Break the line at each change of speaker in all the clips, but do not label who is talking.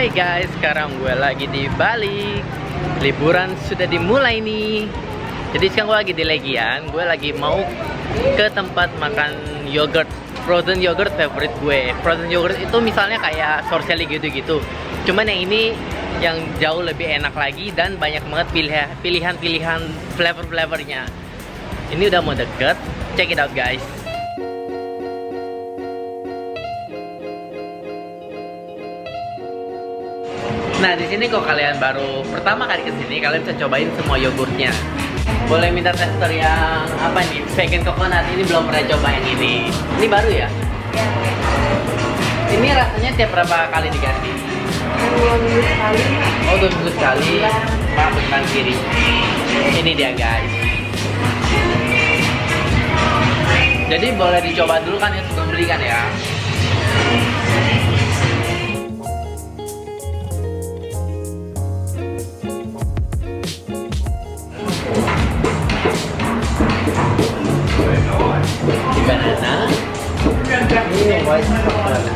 Hey guys, sekarang gue lagi di Bali. Liburan sudah dimulai nih. Jadi sekarang gue lagi di Legian. Gue lagi mau ke tempat makan yogurt, frozen yogurt favorite gue. Frozen yogurt itu misalnya kayak Sorcelli gitu-gitu. Cuman yang ini yang jauh lebih enak lagi dan banyak banget pilihan-pilihan flavor-flavornya. Ini udah mau deket. Check it out guys. Nah, di sini kok kalian baru pertama kali ke sini, kalian bisa cobain semua yogurtnya. Boleh minta tester yang apa nih? Vegan coconut, ini belum pernah coba yang ini. Ini baru ya?
Ya.
Ini rasanya tiap berapa kali diganti?
2 minggu sekali.
Oh, 2 minggu sekali. Pak, bukan kiri. Ini dia guys. Jadi boleh dicoba dulu kan ya sebelum beli kan ya? Banana, ini white chocolate.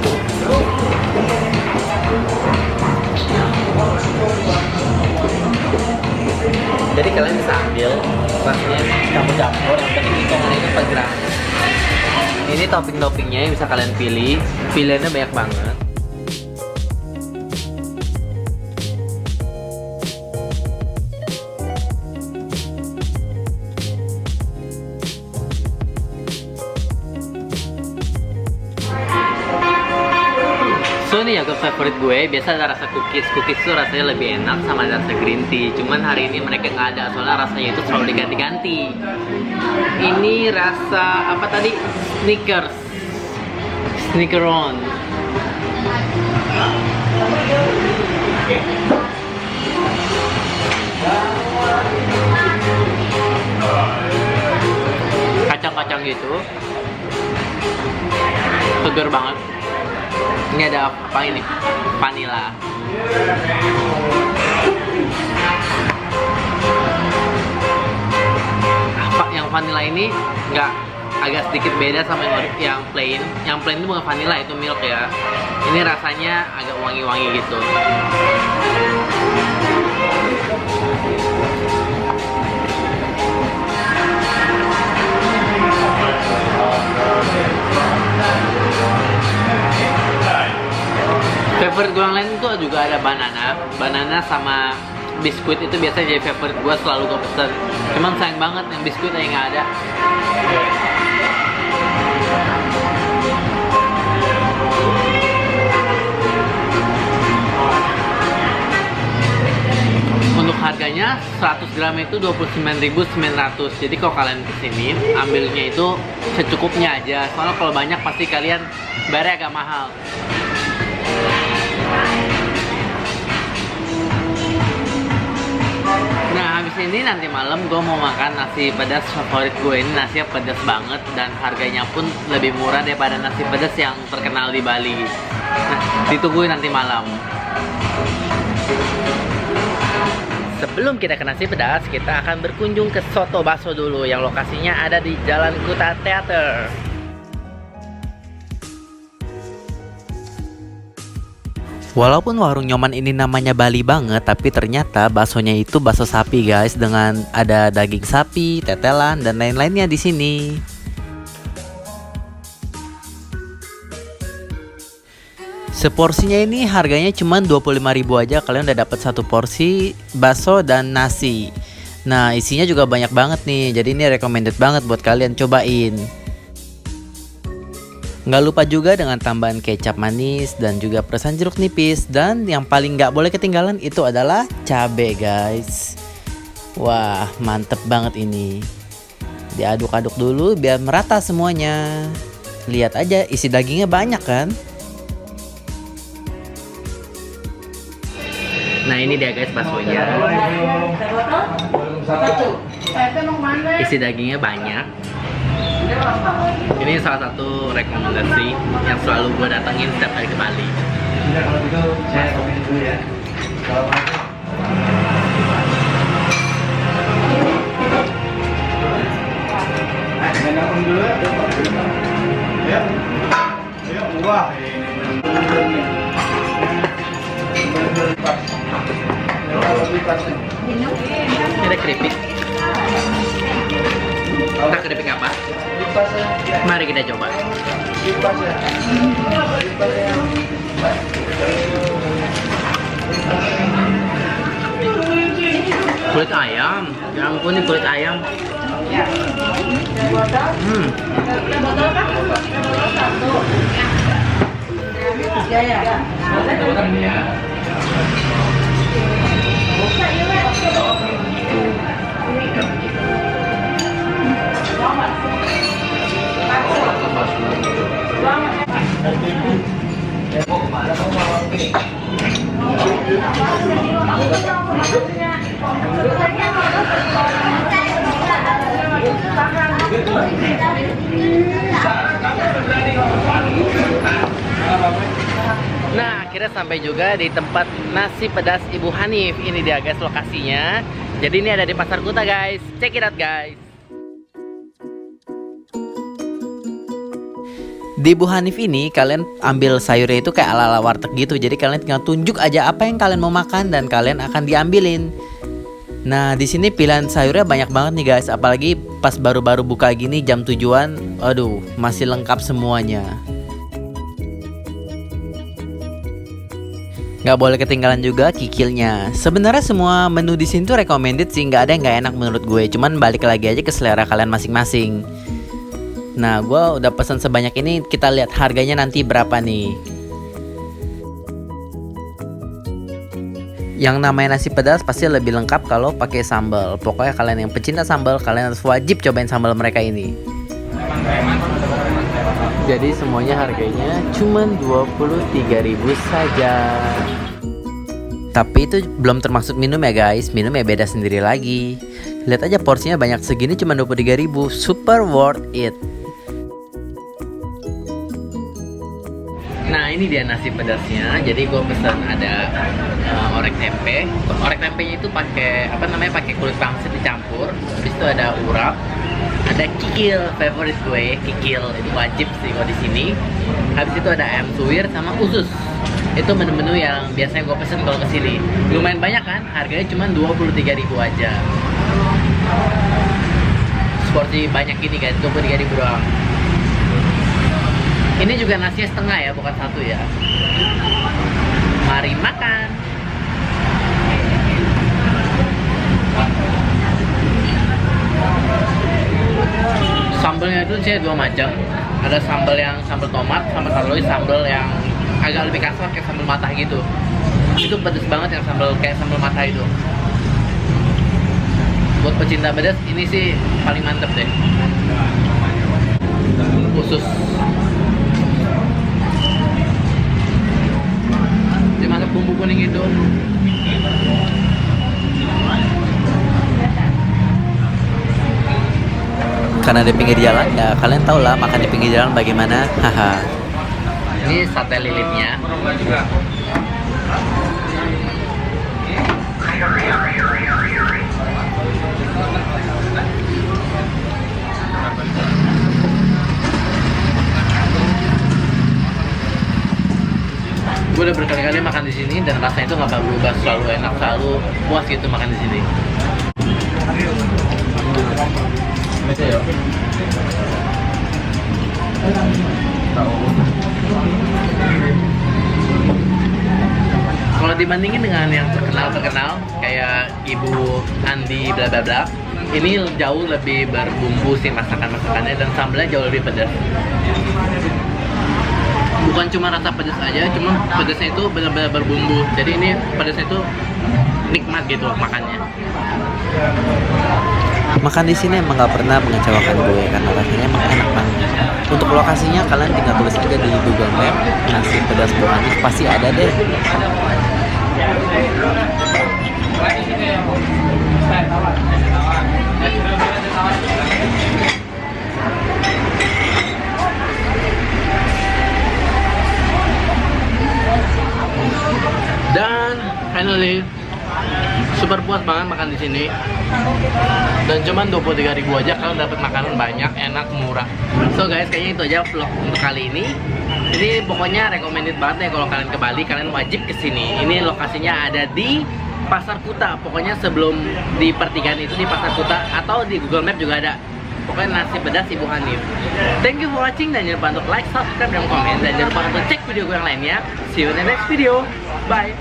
Jadi kalian bisa ambil rasanya campur-campur, yang penting hitungannya itu per gram. Ini topping-toppingnya yang bisa kalian pilih, pilihannya banyak banget. So ini yogurt favorit gue, biasa ada rasa cookies. Cookies tuh rasanya lebih enak sama rasa green tea. Cuman hari ini mereka nggak ada, soalnya rasanya itu selalu diganti-ganti. Ini rasa apa tadi? Snickers, Snickeron. Kacang-kacang gitu, segar banget. Ini ada apa ini? Vanilla. Apa yang vanilla ini nggak agak sedikit beda sama yang plain. Yang plain itu bukan vanilla, itu milk ya. Ini rasanya agak wangi-wangi gitu. Favorite gue yang lain tuh juga ada banana sama biskuit. Itu biasanya jadi favorite gue, selalu gue pesen. Cuman sayang banget yang biskuit aja nggak ada. Untuk harganya 100 gram itu 29.900. Jadi kalau kalian kesini ambilnya itu secukupnya aja. Soalnya kalau banyak pasti kalian bayarnya agak mahal. Nah, habis ini nanti malam gue mau makan nasi pedas favorit gue. Ini nasinya pedas banget dan harganya pun lebih murah daripada nasi pedas yang terkenal di Bali. Nah, ditungguin nanti malam. Sebelum kita ke nasi pedas, kita akan berkunjung ke Soto Baso dulu yang lokasinya ada di Jalan Kuta Theater. Walaupun warung nyoman ini namanya Bali banget, tapi ternyata baksonya itu bakso sapi guys, dengan ada daging sapi, tetelan dan lain-lainnya di sini. Seporsinya ini harganya cuma 25.000 aja, kalian udah dapat satu porsi bakso dan nasi. Nah, isinya juga banyak banget nih, jadi ini recommended banget buat kalian cobain. Nggak lupa juga dengan tambahan kecap manis dan juga perasan jeruk nipis. Dan yang paling nggak boleh ketinggalan itu adalah cabe guys. Wah, mantep banget ini. Diaduk-aduk dulu biar merata semuanya. Lihat aja isi dagingnya banyak kan. Nah, ini dia guys baksonya. Isi dagingnya banyak. Ini salah satu rekomendasi yang selalu gue datengin setiap kali ke Bali.
Kalau gitu saya komen dulu ya. Assalamualaikum. Dulu ya. Ya, wah ini.
Ini ada keripik. Entah keripik apa. Mari kita coba. Kulit ayam, ya ampun ini kulit ayam. Nah, akhirnya sampai juga di tempat nasi pedas Ibu Hanif. Ini dia guys lokasinya. Jadi ini ada di Pasar Kuta guys. Check it out guys. Di Ibu Hanif ini kalian ambil sayurnya itu kayak ala-ala warteg gitu. Jadi kalian tinggal tunjuk aja apa yang kalian mau makan dan kalian akan diambilin. Nah, di sini pilihan sayurnya banyak banget nih guys. Apalagi pas baru-baru buka gini jam 7-an. Aduh, masih lengkap semuanya. Nggak boleh ketinggalan juga kikilnya. Sebenarnya semua menu di sini tuh recommended sih, nggak ada yang nggak enak menurut gue. Cuman balik lagi aja ke selera kalian masing-masing. Nah, gue udah pesan sebanyak ini. Kita lihat harganya nanti berapa nih. Yang namanya nasi pedas pasti lebih lengkap kalau pakai sambal. Pokoknya kalian yang pecinta sambal, kalian harus wajib cobain sambal mereka ini. Jadi semuanya harganya cuma 23.000 saja. Tapi itu belum termasuk minum ya guys. Minum ya beda sendiri lagi. Lihat aja porsinya banyak segini cuma 23.000. Super worth it. Nah, ini dia nasi pedasnya. Jadi gue pesan ada orek tempe. Orek tempenya itu pakai apa namanya? Pakai kulit pangsit dicampur. Habis itu ada urap. Ada kikil, favorit gue, kikil itu wajib sih kalau di sini. Habis itu ada ayam suwir sama usus. Itu menu-menu yang biasanya gue pesen kalau kesini. Lumayan banyak kan? Harganya cuma 23.000 aja. Seperti banyak ini guys, 23.000 doang. Ini juga nasinya setengah ya, bukan satu ya. Mari makan. Sambalnya itu saya dua macam. Ada sambal yang sambal tomat sama satu lagi sambal yang agak lebih kasar kayak sambal matah gitu. Itu pedas banget yang sambal kayak sambal matah itu. Buat pecinta pedas ini sih paling mantep deh. Usus. Dia masak bumbu kuning itu. Karena di pinggir jalan, ya kalian tau lah makan di pinggir jalan bagaimana. Haha. Ini sate lilitnya. Gue udah berkali-kali makan di sini dan rasanya itu nggak berubah, selalu enak, selalu puas gitu makan di sini. Kalau dibandingin dengan yang terkenal kayak Ibu Andi bla bla bla, ini jauh lebih berbumbu sih masakannya dan sambalnya jauh lebih pedas. Bukan cuma rasa pedas aja, cuma pedasnya itu benar-benar berbumbu. Jadi ini pedasnya itu nikmat gitu makannya. Makan di sini emang gak pernah mengecewakan gue karena rasanya emang enak banget. Untuk lokasinya kalian tinggal tulis aja di Google Map nasi pedas Bu Hanif, pasti ada deh. Dan finally super puas banget makan di sini. Dan cuman 23.000 aja kalian dapat makanan banyak, enak, murah. So guys, kayaknya itu aja vlog untuk kali ini. Ini pokoknya recommended banget ya kalau kalian ke Bali, kalian wajib kesini. Ini lokasinya ada di Pasar Kuta. Pokoknya sebelum di pertigaan itu di Pasar Kuta, atau di Google Map juga ada. Pokoknya nasi pedas Ibu Hanif. Thank you for watching, dan jangan lupa untuk like, subscribe, dan komen. Dan jangan lupa untuk cek video gue yang lainnya. See you in the next video. Bye.